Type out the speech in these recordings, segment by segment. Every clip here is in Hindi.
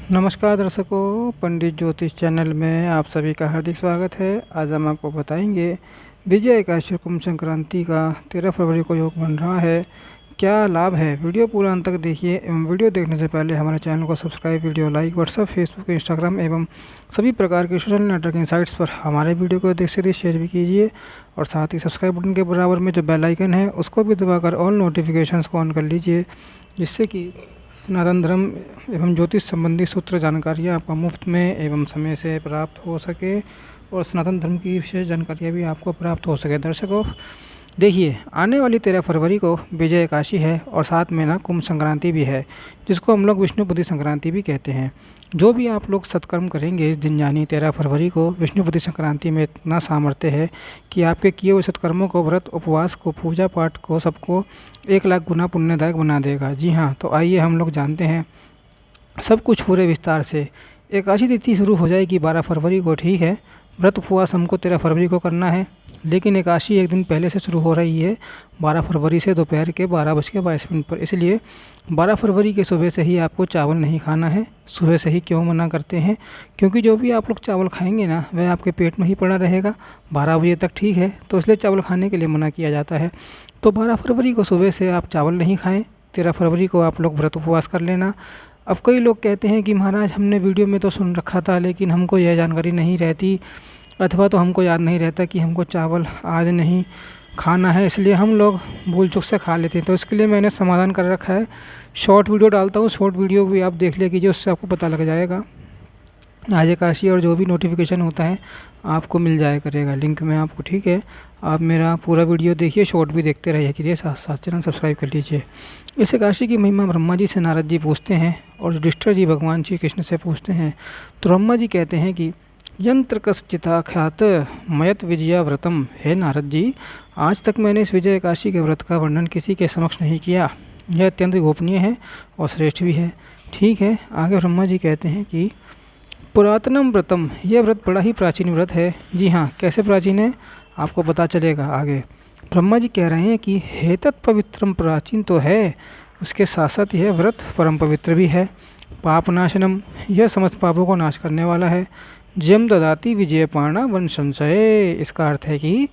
नमस्कार दर्शकों, पंडित ज्योतिष चैनल में आप सभी का हार्दिक स्वागत है। आज हम आपको बताएंगे विजय एकादशी कुंभ संक्रांति का 13 फरवरी को योग बन रहा है, क्या लाभ है। वीडियो पूरा अंत तक देखिए एवं वीडियो देखने से पहले हमारे चैनल को subscribe, video like, WhatsApp, Facebook, Instagram एवं सभी प्रकार के सोशल नेटवर्किंग साइट्स पर हमारे वीडियो को देख से शेयर भी कीजिए और साथ ही सब्सक्राइब बटन के बराबर में जो बेल आइकन है उसको भी दबाकर ऑल नोटिफिकेशंस को ऑन कर लीजिए, जिससे कि सनातन धर्म एवं ज्योतिष संबंधी सूत्र जानकारियाँ आपको मुफ्त में एवं समय से प्राप्त हो सके और सनातन धर्म की विशेष जानकारियाँ भी आपको प्राप्त हो सके। दर्शकों देखिए, आने वाली 13 फरवरी को विजय एकादशी है और साथ में ना कुंभ संक्रांति भी है, जिसको हम लोग विष्णुपति संक्रांति भी कहते हैं। जो भी आप लोग सत्कर्म करेंगे इस दिन यानी 13 फरवरी को, विष्णुपति संक्रांति में इतना सामर्थ्य है कि आपके किए हुए सत्कर्मों को, व्रत उपवास को, पूजा पाठ को, सबको 1 लाख गुना पुण्यदायक बना देगा। जी हाँ, तो आइए हम लोग जानते हैं सब कुछ पूरे विस्तार से। एकादशी तिथि शुरू हो जाएगी 12 फरवरी को, ठीक है। व्रत उपवास हमको 13 फरवरी को करना है, लेकिन एकादशी एक दिन पहले से शुरू हो रही है 12 फरवरी से दोपहर के 12:22 पर। इसलिए 12 फरवरी के सुबह से ही आपको चावल नहीं खाना है। सुबह से ही क्यों मना करते हैं? क्योंकि जो भी आप लोग चावल खाएंगे ना वह आपके पेट में ही पड़ा रहेगा 12 बजे तक, ठीक है। तो इसलिए चावल खाने के लिए मना किया जाता है। तो 12 फरवरी को सुबह से आप चावल नहीं खाएँ। 13 फरवरी को आप लोग व्रत उपवास कर लेना। अब कई लोग कहते हैं कि महाराज हमने वीडियो में तो सुन रखा था, लेकिन हमको यह जानकारी नहीं रहती अथवा तो हमको याद नहीं रहता कि हमको चावल आज नहीं खाना है, इसलिए हम लोग भूल चूक से खा लेते हैं। तो इसके लिए मैंने समाधान कर रखा है, शॉर्ट वीडियो डालता हूँ, शॉर्ट वीडियो भी आप देख लिया कीजिए, उससे आपको पता लग जाएगा आज एकादशी और जो भी नोटिफिकेशन होता है आपको मिल जाया करेगा लिंक में आपको, ठीक है। आप मेरा पूरा वीडियो देखिए, शॉर्ट भी देखते रहिए कीजिए, साथ साथ चैनल सब्सक्राइब कर लीजिए। इस एकादशी की महिमा ब्रह्मा जी से नारद जी पूछते हैं और युधिष्ठिर जी भगवान श्री कृष्ण से पूछते हैं। तो ब्रह्मा जी कहते हैं कि यंत्र कश्चिता ख्यात मयत विजया व्रतम। हे नारद जी, आज तक मैंने इस विजय एकादशी के व्रत का वर्णन किसी के समक्ष नहीं किया। यह अत्यंत गोपनीय है और श्रेष्ठ भी है, ठीक है। आगे ब्रह्मा जी कहते हैं कि पुरातनम व्रतम, यह व्रत बड़ा ही प्राचीन व्रत है। जी हाँ, कैसे प्राचीन है आपको पता चलेगा आगे। ब्रह्मा जी कह रहे हैं कि हेतत पवित्रम, प्राचीन तो है, उसके साथ साथ यह व्रत परम पवित्र भी है। पापनाशनम, यह समस्त पापों को नाश करने वाला है। जम ददाती विजयपाणा वन संशय, इसका अर्थ है कि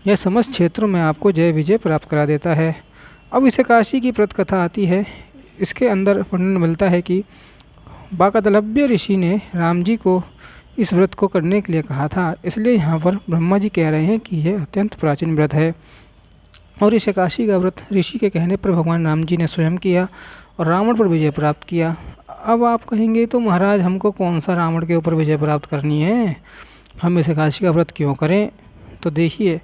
यह समस्त क्षेत्रों में आपको जय विजय प्राप्त करा देता है। अब इस एकादशी की व्रत कथा आती है, इसके अंदर वर्णन मिलता है कि बाकदलभ्य ऋषि ने राम जी को इस व्रत को करने के लिए कहा था, इसलिए यहाँ पर ब्रह्मा जी कह रहे हैं कि यह अत्यंत प्राचीन व्रत है। और इस एकादशी का व्रत ऋषि के कहने पर भगवान राम जी ने स्वयं किया और रावण पर विजय प्राप्त किया। अब आप कहेंगे तो महाराज हमको कौन सा रावण के ऊपर विजय प्राप्त करनी है, हम इस एकादशी का व्रत क्यों करें? तो देखिए,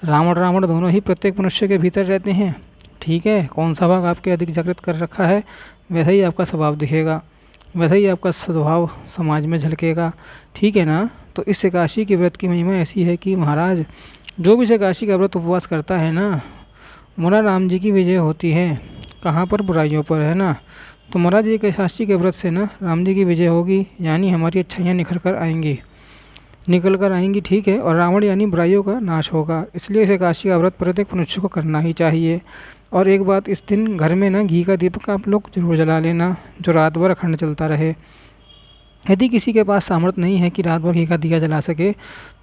रावण दोनों ही प्रत्येक मनुष्य के भीतर रहते हैं, ठीक है। कौन सा भाग आपके अधिक जागृत कर रखा है वैसा ही आपका स्वभाव दिखेगा, वैसा ही आपका स्वभाव समाज में झलकेगा, ठीक है ना। तो इस एकादशी के व्रत की महिमा ऐसी है कि महाराज जो भी इस एकादशी का व्रत उपवास करता है ना, मोरा राम जी की विजय होती है। कहाँ पर? बुराइयों पर, है ना। तो महाराज एक एकादशी के व्रत से ना राम जी की विजय होगी, यानी हमारी अच्छाइयाँ निखर कर आएंगी, ठीक है। और रावण यानी बुराइयों का नाश होगा। इसलिए इस एकादशी का व्रत प्रत्येक मनुष्य को करना ही चाहिए। और एक बात, इस दिन घर में ना घी का दीपक आप लोग जरूर जला लेना, जो रात भर अखंड चलता रहे। यदि किसी के पास सामर्थ्य नहीं है कि रात भर घी का दिया जला सके,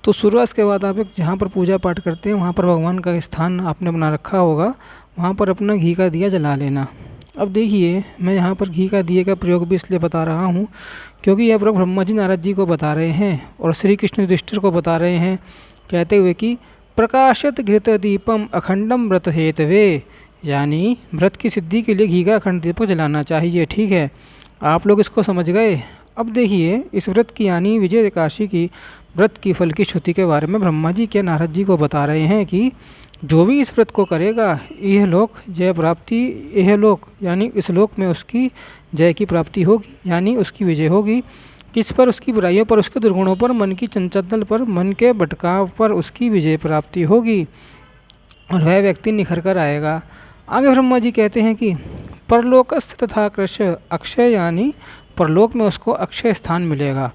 तो सूर्यास्त के बाद आप जहाँ पर पूजा पाठ करते हैं वहाँ पर भगवान का स्थान आपने बना रखा होगा, वहाँ पर अपना घी का दिया जला लेना। अब देखिए, मैं यहाँ पर घी का दिए का प्रयोग भी इसलिए बता रहा हूँ क्योंकि यह प्रयोग ब्रह्मा जी नारद जी को बता रहे हैं और श्री कृष्ण युधिष्ठिर को बता रहे हैं, कहते हुए कि प्रकाशित घृत दीपम अखंडम व्रत हेतवे, यानी व्रत की सिद्धि के लिए घी का अखंड दीपक जलाना चाहिए, ठीक है। आप लोग इसको समझ गए। अब देखिए, इस व्रत की यानी विजय एकादशी की व्रत की फल की श्रुति के बारे में ब्रह्मा जी क्या नारद जी को बता रहे हैं कि जो भी इस व्रत को करेगा यह लोक जय प्राप्ति, यह लोक यानी इस लोक में उसकी जय की प्राप्ति होगी, यानी उसकी विजय होगी। किस पर? उसकी बुराइयों पर, उसके दुर्गुणों पर, मन की चंचलता पर, मन के भटकाव पर उसकी विजय प्राप्ति होगी और वह व्यक्ति निखर कर आएगा। आगे ब्रह्मा जी कहते हैं कि परलोकस्थ तथा कृष्ण अक्षय, यानी परलोक में उसको अक्षय स्थान मिलेगा।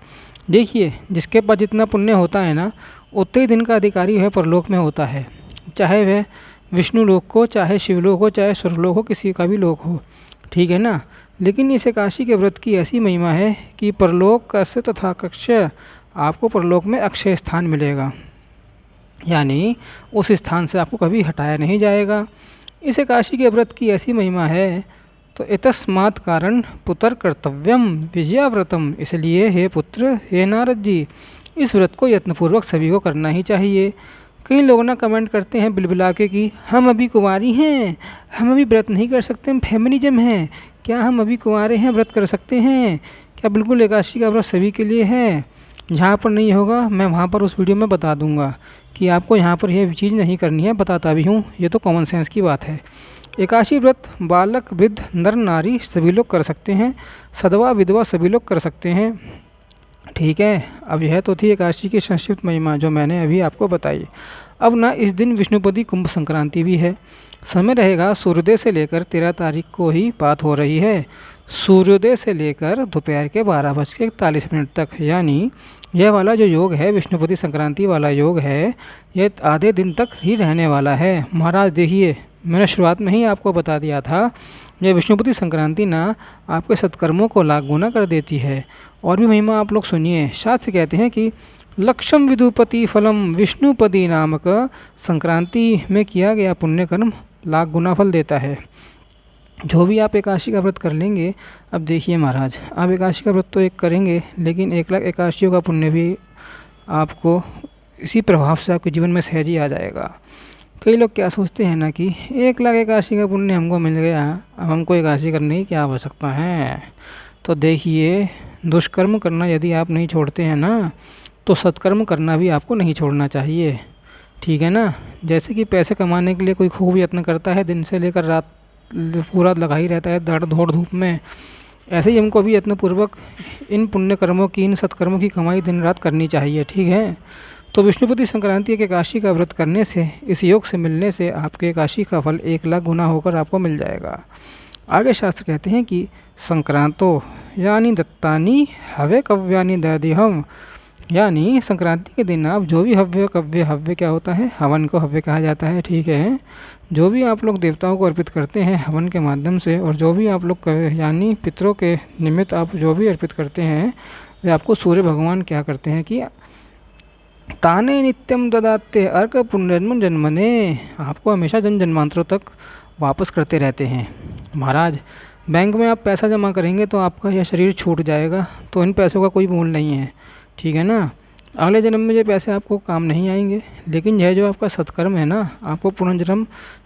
देखिए, जिसके पास जितना पुण्य होता है ना उतने ही दिन का अधिकारी वह परलोक में होता है, चाहे वह विष्णु लोक हो, चाहे शिवलोक हो, चाहे स्वर्गलोक हो, किसी का भी लोक हो, ठीक है ना। लेकिन इस एकादशी के व्रत की ऐसी महिमा है कि परलोक से तथा कक्ष आपको परलोक में अक्षय स्थान मिलेगा, यानी उस स्थान से आपको कभी हटाया नहीं जाएगा। इस एकादशी के व्रत की ऐसी महिमा है तो इतस्मात् कारण पुत्र कर्तव्यम विजयाव्रतम, इसलिए हे पुत्र, हे नारद जी, इस व्रत को यत्नपूर्वक सभी को करना ही चाहिए। कई लोग ना कमेंट करते हैं बिलबिला के कि हम अभी कुंवारी हैं, हम अभी व्रत नहीं कर सकते, हम फेमिनिज्म हैं, क्या हम अभी कुंवारे हैं व्रत कर सकते हैं क्या? बिल्कुल एकादशी का व्रत सभी के लिए है। जहाँ पर नहीं होगा मैं वहाँ पर उस वीडियो में बता दूंगा कि आपको यहाँ पर यह चीज़ नहीं करनी है, बताता भी हूँ, ये तो कॉमन सेंस की बात है। एकादशी व्रत बालक वृद्ध नर नारी सभी लोग कर सकते हैं, सदवा विधवा सभी लोग कर सकते हैं। ठीक है, अब यह तो थी एकादशी की संक्षिप्त महिमा जो मैंने अभी आपको बताई। अब ना इस दिन विष्णुपदी कुंभ संक्रांति भी है। समय रहेगा सूर्योदय से लेकर 13 तारीख को ही बात हो रही है, सूर्योदय से लेकर दोपहर के 12:41 तक, यानी यह वाला जो योग है विष्णुपदी संक्रांति वाला योग है, यह आधे दिन तक ही रहने वाला है। महाराज देखिए, मैंने शुरुआत में ही आपको बता दिया था, यह विष्णुपति संक्रांति ना आपके सत्कर्मों को लाख गुना कर देती है। और भी महिमा आप लोग सुनिए। शास्त्र कहते हैं कि लक्षम विदुपति फलम विष्णुपदी नामक संक्रांति में किया गया पुण्य कर्म लाख गुना फल देता है। जो भी आप एकादशी का व्रत कर लेंगे, अब देखिए महाराज, आप एकादशी का व्रत तो एक करेंगे, लेकिन 1 लाख एकादशियों का पुण्य भी आपको इसी प्रभाव से आपके जीवन में सहज ही आ जाएगा। कई लोग क्या सोचते हैं ना कि 1 लाख एकादशी का पुण्य हमको मिल गया, अब हमको एकादशी करने की क्या आवश्यकता है। तो देखिए, दुष्कर्म करना यदि आप नहीं छोड़ते हैं ना, तो सत्कर्म करना भी आपको नहीं छोड़ना चाहिए। ठीक है ना। जैसे कि पैसे कमाने के लिए कोई खूब यत्न करता है, दिन से लेकर रात पूरा लगा ही रहता है दौड़ धूप में, ऐसे ही हमको भी यत्नपूर्वक इन पुण्य कर्मों की, इन सत्कर्मों की कमाई दिन रात करनी चाहिए। ठीक है। तो विष्णुपति संक्रांति के एकादशी का व्रत करने से, इस योग से मिलने से आपके एकादशी का फल 1 लाख गुना होकर आपको मिल जाएगा। आगे शास्त्र कहते हैं कि संक्रांतो यानी दत्तानी हवे कव्यानी दधिहम, यानी संक्रांति के दिन आप जो भी हव्य क्या होता है, हवन को हव्य कहा जाता है। ठीक है। जो भी आप लोग देवताओं को अर्पित करते हैं हवन के माध्यम से, और जो भी आप लोग यानी पितरों के निमित्त आप जो भी अर्पित करते हैं, वे आपको सूर्य भगवान क्या करते हैं कि ताने नित्यम ददाते अर्क पुण्यजन्म जन्मने, आपको हमेशा जन्म जन्मांतरों तक वापस करते रहते हैं। महाराज, बैंक में आप पैसा जमा करेंगे तो आपका यह शरीर छूट जाएगा, तो इन पैसों का कोई मोल नहीं है। ठीक है ना। अगले जन्म में ये पैसे आपको काम नहीं आएंगे, लेकिन यह जो आपका सत्कर्म है ना, आपको पुनर्जन्म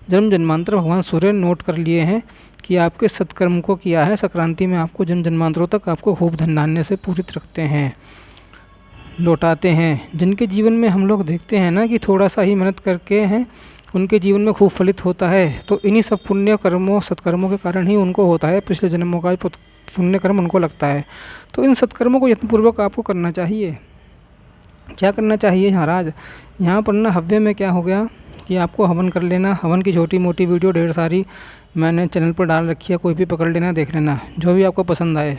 जन्म जन्मांतर भगवान सूर्य नोट कर लिए हैं कि आपके सत्कर्म को किया है, संक्रांति में आपको जन्म जन्मांतरों तक आपको खूब धन धान्य से पूरित रखते हैं, लौटाते हैं। जिनके जीवन में हम लोग देखते हैं ना कि थोड़ा सा ही मेहनत करके हैं, उनके जीवन में खूब फलित होता है, तो इन्हीं सब पुण्य कर्मों सत्कर्मों के कारण ही उनको होता है, पिछले जन्मों का पुण्य कर्म उनको लगता है। तो इन सत्कर्मों को यत्नपूर्वक आपको करना चाहिए। क्या करना चाहिए महाराज, यहाँ पर ना हव्य में क्या हो गया कि आपको हवन कर लेना। हवन की छोटी मोटी वीडियो ढेर सारी मैंने चैनल पर डाल रखी है, कोई भी पकड़ लेना, देख लेना, जो भी आपको पसंद आए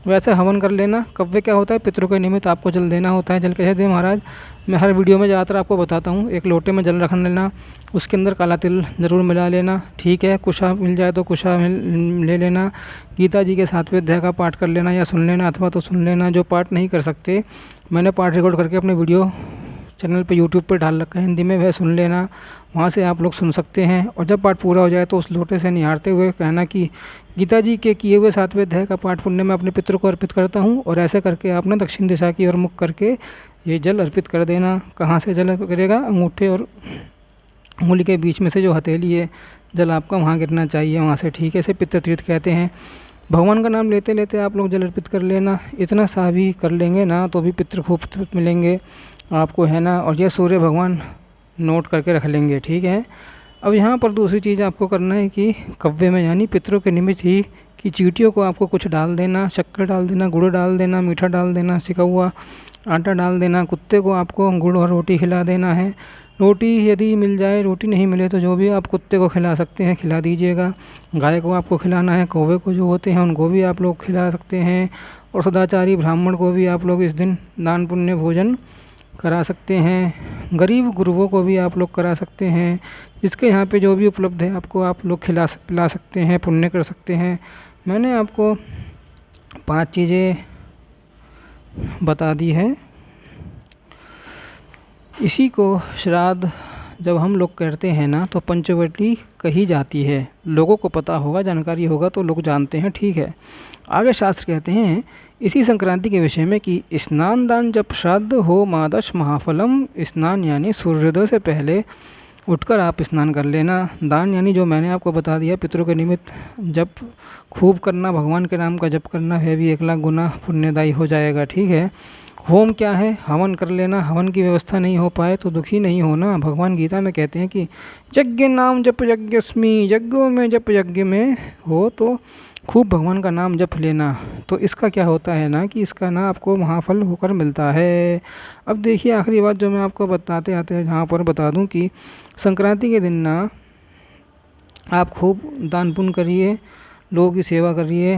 वैसे हवन कर लेना। कव्य क्या होता है, पितरों के निमित्त आपको जल देना होता है। जल कैसे दें महाराज, मैं हर वीडियो में ज़्यादातर आपको बताता हूँ। एक लोटे में जल रख लेना, उसके अंदर काला तिल ज़रूर मिला लेना। ठीक है। कुशा मिल जाए तो कुशा ले लेना। गीता जी के 7वें अध्याय का पाठ कर लेना या सुन लेना, अथवा तो सुन लेना। जो पाठ नहीं कर सकते, मैंने पाठ रिकॉर्ड करके अपने वीडियो चैनल पे यूट्यूब पे डाल रखा है हिंदी में, वह सुन लेना, वहाँ से आप लोग सुन सकते हैं। और जब पाठ पूरा हो जाए तो उस लोटे से निहारते हुए कहना कि गीता जी के किए हुए 7वें अध्याय का पाठ पुण्य मैं अपने पितरों को अर्पित करता हूँ। और ऐसे करके आप ना दक्षिण दिशा की ओर मुख करके ये जल अर्पित कर देना। कहाँ से जल करेगा, अंगूठे और उंगली के बीच में से जो हथेली है, जल आपका वहाँ गिरना चाहिए, वहाँ से। ठीक है। इसे पितृ तीर्थ कहते हैं। भगवान का नाम लेते लेते आप लोग जल अर्पित कर लेना। इतना सा भी कर लेंगे ना तो भी पितृ खूब मिलेंगे आपको, है ना। और यह सूर्य भगवान नोट करके रख लेंगे। ठीक है। अब यहाँ पर दूसरी चीज़ आपको करना है कि कव्य में यानी पितरों के निमित्त ही कि चींटियों को आपको कुछ डाल देना, शक्कर डाल देना, गुड़ डाल देना, मीठा डाल देना, सिका हुआ आटा डाल देना। कुत्ते को आपको गुड़ और रोटी खिला देना है। रोटी यदि मिल जाए, रोटी नहीं मिले तो जो भी आप कुत्ते को खिला सकते हैं खिला दीजिएगा। गाय को आपको खिलाना है, कौवे को जो होते हैं उनको भी आप लोग खिला सकते हैं। और सदाचारी ब्राह्मण को भी आप लोग इस दिन दान पुण्य भोजन करा सकते हैं। गरीब गुरुओं को भी आप लोग करा सकते हैं। जिसके यहाँ पे जो भी उपलब्ध है आपको आप लोग पिला सकते हैं, पुण्य कर सकते हैं। मैंने आपको 5 चीज़ें बता दी है। इसी को श्राद्ध जब हम लोग करते हैं ना तो पंचवटी कही जाती है। लोगों को पता होगा, जानकारी होगा तो लोग जानते हैं, ठीक है। आगे शास्त्र कहते हैं इसी संक्रांति के विषय में कि स्नान दान जब श्राद्ध हो मादश महाफलम। स्नान यानी सूर्योदय से पहले उठकर आप स्नान कर लेना। दान यानी जो मैंने आपको बता दिया, पितरों के निमित्त जप खूब करना, भगवान के नाम का जप करना, वह भी 1 लाख गुना पुण्यदायी हो जाएगा, ठीक है। होम क्या है? हवन कर लेना। हवन की व्यवस्था नहीं हो पाए तो दुखी नहीं होना। भगवान गीता में कहते हैं कि यज्ञ नाम जप यज्ञस्मि, यज्ञों में जप यज्ञ में हो, तो खूब भगवान का नाम जप लेना। तो इसका क्या होता है ना कि इसका ना आपको महाफल होकर मिलता है। अब देखिए आखिरी बात जो मैं आपको बताते आते हैं यहाँ पर बता दूं कि संक्रांति के दिन ना आप खूब दान पुण्य करिए, लोगों की सेवा करिए,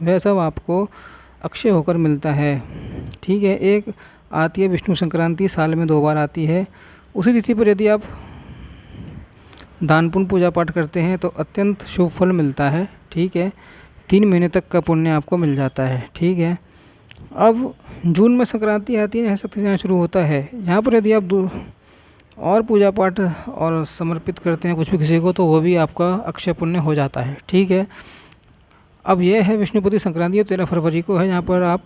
वह सब आपको अक्षय होकर मिलता है, ठीक है। एक आती है विष्णु संक्रांति, साल में 2 बार आती है। उसी तिथि पर यदि आप दान पुण्य पूजा पाठ करते हैं तो अत्यंत शुभ फल मिलता है, ठीक है। 3 महीने तक का पुण्य आपको मिल जाता है, ठीक है। अब जून में संक्रांति आती है, यहाँ सत्याग्रह शुरू होता है। यहाँ पर यदि आप और पूजा पाठ और समर्पित करते हैं कुछ भी किसी को तो वो भी आपका अक्षय पुण्य हो जाता है, ठीक है। अब यह है विष्णुपति संक्रांति 13 फरवरी को है। यहाँ पर आप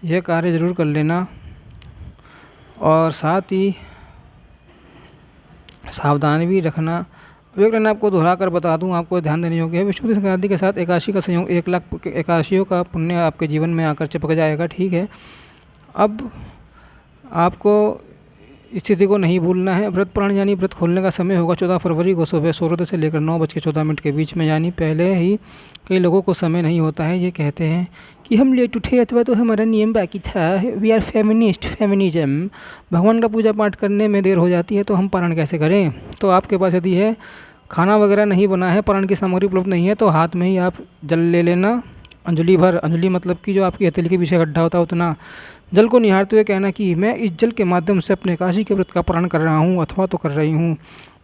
यह कार्य ज़रूर कर लेना और साथ ही सावधान भी रखना। अब एक लाइन आपको दोहरा कर बता दूं, आपको ध्यान देने योग्य है। विष्णुपति संक्रांति के साथ एकादशी का संयोग 1 लाख एकादशियों का पुण्य आपके जीवन में आकर चिपक जाएगा, ठीक है। अब आपको स्थिति को नहीं भूलना है। व्रत प्राण यानी व्रत खोलने का समय होगा 14 फरवरी को सुबह सूर्योदय से लेकर 9:14 के बीच में, यानी पहले ही। कई लोगों को समय नहीं होता है, ये कहते हैं कि हम लेट उठे अथवा तो हमारा नियम बाकी था, वी आर फेमिनिज्म। भगवान का पूजा पाठ करने में देर हो जाती है तो हम पारण कैसे करें। तो आपके पास यदि है खाना वगैरह नहीं बना है, पारण की सामग्री उपलब्ध नहीं है, तो हाथ में ही आप जल ले लेना, अंजलि भर। अंजलि मतलब कि जो आपकी हथेली के पीछे गड्ढा होता है उतना जल को निहारते हुए कहना कि मैं इस जल के माध्यम से अपने एकादशी के व्रत का पारण कर रहा हूँ अथवा तो कर रही हूँ।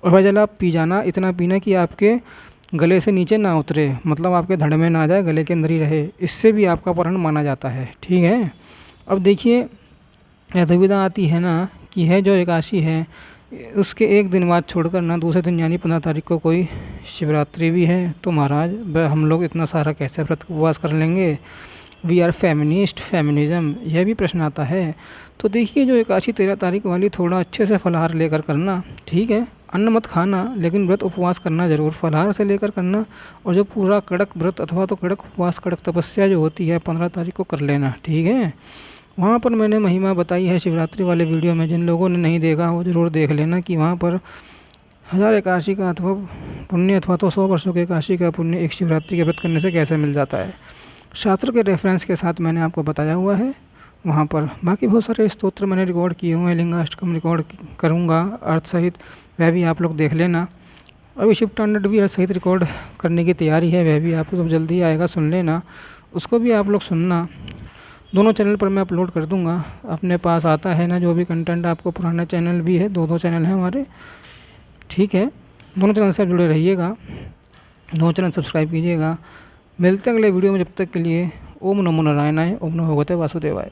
और वह जल आप पी जाना, इतना पीना कि आपके गले से नीचे ना उतरे, मतलब आपके धड़ में ना जाए, गले के अंदर ही रहे। इससे भी आपका पारण माना जाता है, ठीक है। अब देखिए यह दुविधा आती है ना कि है जो एकादशी है उसके 1 दिन बाद छोड़कर ना दूसरे दिन यानी 15 तारीख को कोई शिवरात्रि भी है, तो महाराज हम लोग इतना सारा कैसे व्रत उपवास कर लेंगे। वी आर फेमिनिज्म, यह भी प्रश्न आता है। तो देखिए जो एकादशी 13 तारीख वाली थोड़ा अच्छे से फलाहार लेकर करना, ठीक है। अन्न मत खाना, लेकिन व्रत उपवास करना ज़रूर, फलाहार से लेकर करना। और जो पूरा कड़क व्रत अथवा तो कड़क उपवास, कड़क तपस्या जो होती है 15 तारीख को कर लेना, ठीक है। वहाँ पर मैंने महिमा बताई है शिवरात्रि वाले वीडियो में, जिन लोगों ने नहीं देखा वो ज़रूर देख लेना कि वहाँ पर 1000 एकादशी का अथवा पुण्य अथवा तो 100 वर्षों के एकादशी का पुण्य एक शिवरात्रि के व्रत करने से कैसे मिल जाता है। शास्त्र के रेफरेंस के साथ मैंने आपको बताया हुआ है वहाँ पर। बाकी बहुत सारे स्तोत्र मैंने रिकॉर्ड किए हुए हैं, लिंगाष्टकम रिकॉर्ड करूँगा अर्थ सहित, वह भी आप लोग देख लेना। अभी शिव तांडव भी अर्थ सहित रिकॉर्ड करने की तैयारी है, वह भी आप लोग जल्दी आएगा, सुन लेना, उसको भी आप लोग सुनना। दोनों चैनल पर मैं अपलोड कर दूँगा, अपने पास आता है ना जो भी कंटेंट आपको। पुराना चैनल भी है, 2 चैनल हैं हमारे, ठीक है। दोनों चैनल से जुड़े रहिएगा, दोनों चैनल सब्सक्राइब कीजिएगा। मिलते हैं अगले वीडियो में, जब तक के लिए ओम नमो नारायणाय, ओम नमो भगवते वासुदेवाय।